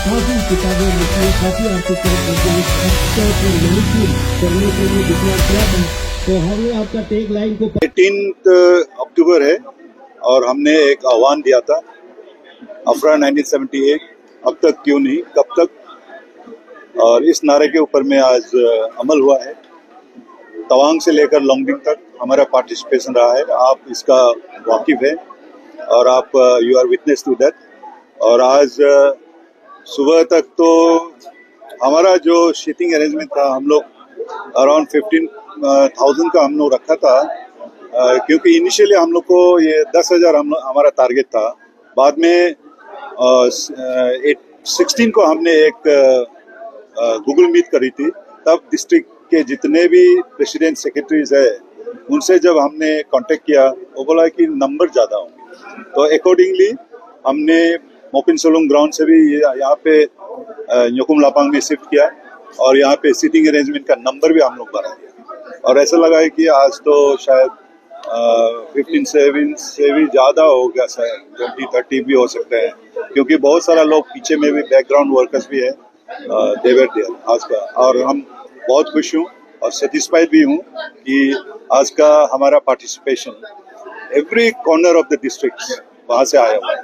काफी किताबें लिखी, काफी आर्टिकल करने के लिए विचार किया था। तो हम आपका टेक लाइन को 18 अक्टूबर है और हमने एक आह्वान दिया था अफरा 1978 अब तक क्यों नहीं कब तक, और इस नारे के ऊपर में आज अमल हुआ है। तवांग से लेकर लोंगडिंग तक हमारा पार्टिसिपेशन रहा है, आप इसका वाकिफ है और आप you are witness to that. और आज सुबह तक तो हमारा जो सीटिंग अरेंजमेंट था हम लोग अराउंड 15,000 का हम लोग रखा था, क्योंकि इनिशियली हम लोग को ये 10,000 हमारा टारगेट था। बाद में 16 को हमने एक गूगल मीट करी थी, तब डिस्ट्रिक्ट के जितने भी प्रेसिडेंट सेक्रेटरीज है उनसे जब हमने कांटेक्ट किया वो बोला कि नंबर ज़्यादा होंगे, तो अकॉर्डिंगली हमने मोपिन सोलुंग ग्राउंड से भी यहाँ पे न्योकुम लापांग में शिफ्ट किया और यहाँ पे सीटिंग अरेंजमेंट का नंबर भी हम लोग बढ़ा दिया। और ऐसा लगा है कि आज तो शायद 15 से भी ज़्यादा हो गया, शायद 20-30 भी हो सकता है, क्योंकि बहुत सारा लोग पीछे में भी बैकग्राउंड वर्कर्स भी है देवर देयर आज का। और हम बहुत खुश हूँ और सेटिस्फाइड भी हूँ कि आज का हमारा participation every corner of the district वहाँ से आया हुआ है।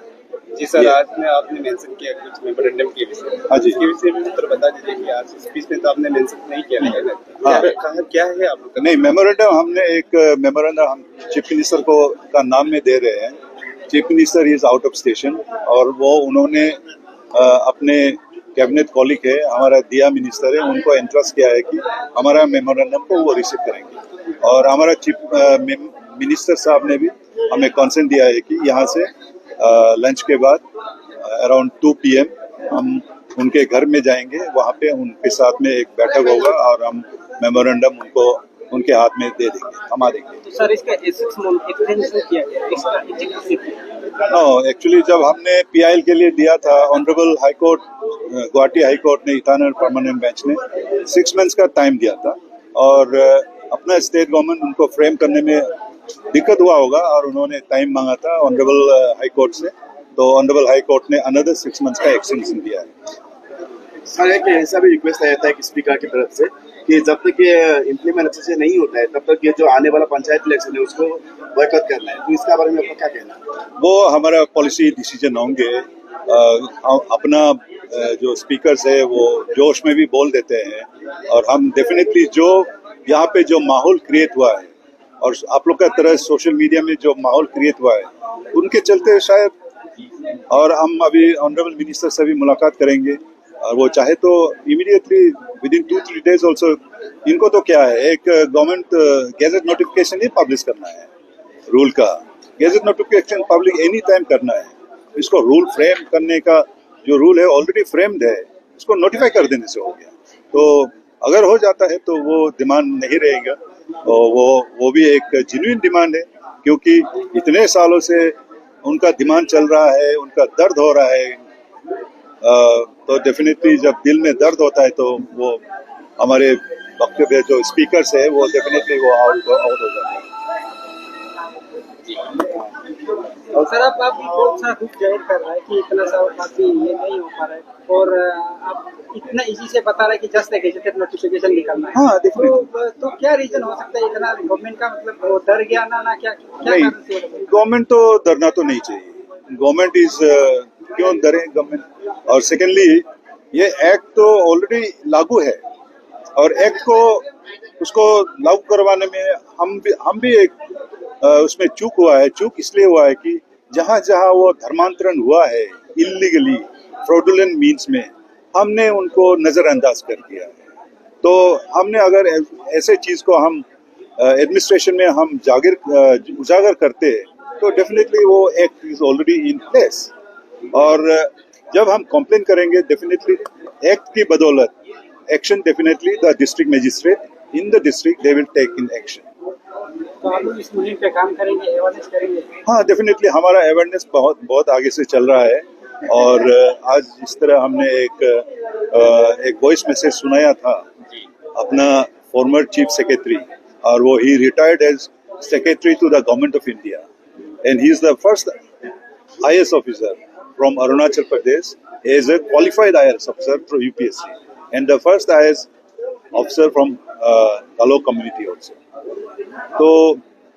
जी सर, आज में आपने मेंशन किया कुछ मेमोरेंडम के विषय में। हाँ जी, इसके विषय में तो बता दीजिए कि आज स्पीच में तो आपने मेंशन नहीं किया है ना। हाँ। कहा क्या है आप लोग? नहीं, मेमोरेंडम हमने एक मेमोरेंडम हम चीफ मिनिस्टर को का नाम में दे रहे हैं। Chief minister is out of station और वो उन्होंने अपने कैबिनेट कॉलीग है हमारा दिया मिनिस्टर है, उनको एंट्रस्ट किया है कि हमारा मेमोरेंडम को वो रिसीव करेंगे। और हमारा चीफ मिनिस्टर साहब ने भी हमें कंसेंट दिया है कि यहाँ से लंच के बाद अराउंड 2 PM हम उनके घर में जाएंगे, वहाँ पे उनके साथ में एक बैठक होगा और हम मेमोरेंडम उनको उनके हाथ में दे देंगे, थमा देंगे। तो सर इसका एक्सटेंशन किया गया, इसका नो, एक्चुअली जब हमने PIL के लिए दिया था, honourable high court Guwahati high court ने ईटानगर परमानेंट बेंच ने 6 मंथ्स का टाइम दिया था और अपना स्टेट गवर्नमेंट उनको फ्रेम करने में दिक्कत हुआ होगा और उन्होंने टाइम मांगा था ऑनरेबल हाई कोर्ट से, तो ऑनरेबल हाई कोर्ट ने अनदर 6 मंथ्स का एक्सटेंशन दिया है। सर एक ऐसा भी रिक्वेस्ट आया था कि स्पीकर की तरफ से कि जब तक ये इम्प्लीमेंट अच्छे से नहीं होता है तब तक ये जो आने वाला पंचायत इलेक्शन है उसको बॉयकॉट करना है, तो इसका बारे में आपका क्या कहना है? वो हमारा पॉलिसी डिसीजन होंगे। अपना जो स्पीकर्स है वो जोश में भी बोल देते हैं और हम डेफिनेटली जो यहाँ पे जो माहौल क्रिएट हुआ है और आप लोग का तरह सोशल मीडिया में जो माहौल क्रिएट हुआ है उनके चलते शायद, और हम अभी ऑनरेबल मिनिस्टर से भी मुलाकात करेंगे और वो चाहे तो इमीडिएटली विदिन 2-3 डेज ऑल्सो, इनको तो क्या है एक गवर्नमेंट गैजेट नोटिफिकेशन ही पब्लिश करना है, रूल का gadget notification public any time करना है। इसको रूल फ्रेम करने का जो रूल है ऑलरेडी फ्रेम्ड है, इसको नोटिफाई कर देने से हो गया। तो अगर हो जाता है तो वो डिमांड नहीं रहेगा और वो भी एक जेन्युइन डिमांड है, क्योंकि इतने सालों से उनका डिमांड चल रहा है, उनका दर्द हो रहा है। तो डेफिनेटली जब दिल में दर्द होता है तो वो हमारे वक्तव्य जो स्पीकर्स है वो डेफिनेटली वो आउट हो जाता है। और सर आप बहुत सा दुख जाहिर कर रहा है कि इतना सा काफी ये नहीं हो पा रहा है और आप इतना इजी से बता रहे हैं कि जस्ट एक गैजेट नोटिफिकेशन निकलना है। हाँ, तो क्या रीजन हो सकता है इतना गवर्नमेंट का, मतलब वो डर गया ना क्या नहीं, कारण से? गवर्नमेंट तो डरना तो नहीं चाहिए। गवर्नमेंट इज क्यों डरे गवर्नमेंट? और सेकेंडली ये एक्ट तो ऑलरेडी लागू है और एक्ट को उसको लागू करवाने में हम भी एक उसमें चूक हुआ है। चूक इसलिए हुआ है कि जहाँ जहाँ वो धर्मांतरण हुआ है इलीगली फ्रॉडुलेंट मीन्स में, हमने उनको नजरअंदाज कर दिया है। तो हमने अगर ऐसे चीज को हम एडमिनिस्ट्रेशन में हम उजागर करते तो डेफिनेटली वो act is already in place. और जब हम कंप्लेन करेंगे डेफिनेटली एक्ट की बदौलत action, definitely the district magistrate in the district they will take in action. तो आप इस मुहिम पे काम करेंगे, अवेयरनेस करेंगे? हाँ, डेफिनेटली हमारा अवेयरनेस बहुत आगे से चल रहा है और आज इस तरह हमने एक वॉइस मैसेज सुनाया था अपना फॉर्मर चीफ सेक्रेटरी, और वो ही retired as secretary to the government of India, and he is the first IAS officer from Arunachal Pradesh as a qualified IAS officer through UPSC, and the first IAS officer from Galo community also. तो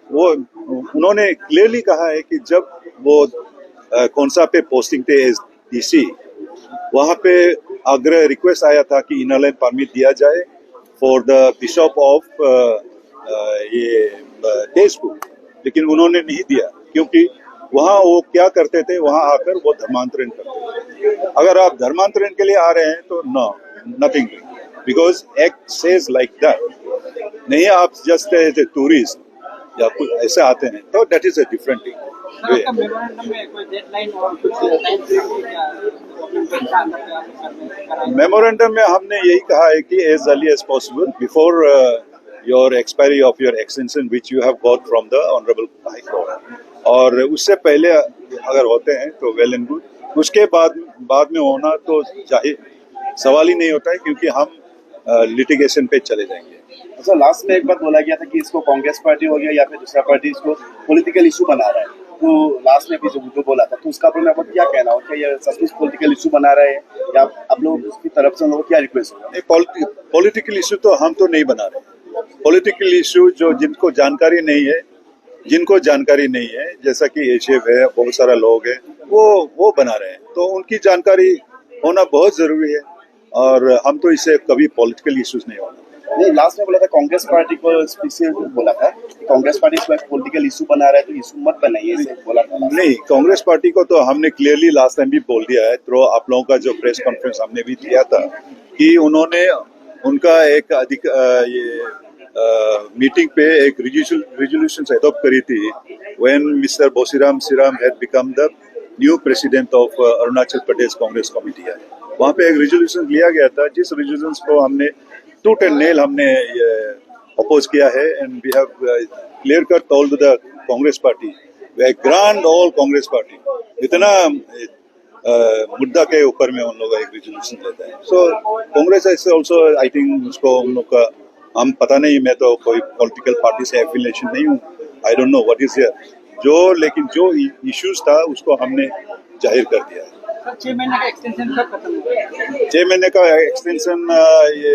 वो उन्होंने clearly कहा है कि जब वो कौनसा पे पोस्टिंग थे एज डीसी, वहाँ पे आग्रह रिक्वेस्ट आया था कि इनर लाइन परमिट दिया जाए फॉर द बिशप ऑफ ये तेजपुर, लेकिन उन्होंने नहीं दिया क्योंकि वहाँ वो क्या करते थे, वहाँ आकर वो धर्मांतरण करते थे। अगर आप धर्मांतरण के लिए आ रहे हैं तो no, nothing, because act says like that. नहीं आप जस्ट एज ए टूरिस्ट या कुछ ऐसे आते हैं तो that is a different thing. Memorandum में कोई डेडलाइन और कुछ टाइम फ्रेम मेमोरेंडम में हमने यही कहा है कि as early as possible before your expiry of your extension which you have got from the honourable high court, और उससे पहले अगर होते हैं तो वेल एंड गुड, उसके बाद में होना तो जाहिर सवाल ही नहीं होता है क्योंकि हम लिटिगेशन पे चले जाएंगे। अच्छा, लास्ट में एक बात बोला गया था कि इसको कांग्रेस पार्टी हो गया या फिर दूसरा पार्टी इसको पॉलिटिकल इशू बना रहा है, तो लास्ट में भी जो बोला था, तो उसका पर आपको क्या कहना हो, क्या ये सब कुछ पॉलिटिकल इशू बना रहे हैं या आप लोग उसकी तरफ से लोगों को क्या रिक्वेस्ट हो? पॉलिटिकल इशू तो हम तो नहीं बना रहे। पॉलिटिकल इशू जो जिनको जानकारी नहीं है जैसा कि एचएफ है, बहुत सारा लोग हैं, वो बना रहे हैं, तो उनकी जानकारी होना बहुत जरूरी है, और हम तो इससे कभी पॉलिटिकल इश्यूज नहीं होना। नहीं, लास्ट में बोला था कांग्रेस पार्टी को स्पेशल बोला था कि कांग्रेस पार्टी इसको पॉलिटिकल इशू बना रहा है तो इशू मत बनाइए, ऐसे बोला था। नहीं, कांग्रेस पार्टी को तो हमने क्लियरली लास्ट टाइम भी बोल दिया है, तो आप लोगों का जो प्रेस कॉन्फ्रेंस हमने भी दिया था कि उन्होंने उनका एक मीटिंग पे एक रेजोल्यूशन अडॉप्ट करी थी when Mister Bosiram Siram had become the new president of Arunachal Pradesh Congress committee है। वहाँ पे एक रेजोल्यूशन लिया गया था जिस रेजोल्यूशन को हमने टूट एंड नेल हमने अपोज किया है, and we have clear cut told the Congress party we grand old Congress party इतना मुद्दा के ऊपर में उन लोग एक रेजोल्यूशन लेते हैं। So Congress is also I think उसको उन लोग का हम पता नहीं, मैं तो कोई पॉलिटिकल पार्टी से एफिलिएशन नहीं हूँ, I don't know what is here, लेकिन जो इश्यूज था उसको हमने जाहिर कर दिया है। 6 महीने का एक्सटेंशन कब खत्म होगा? 6 महीने का एक्सटेंशन ये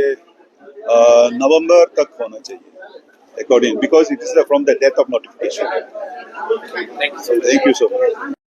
नवंबर तक होना चाहिए according, because it is from the date of notification. Thank you so much.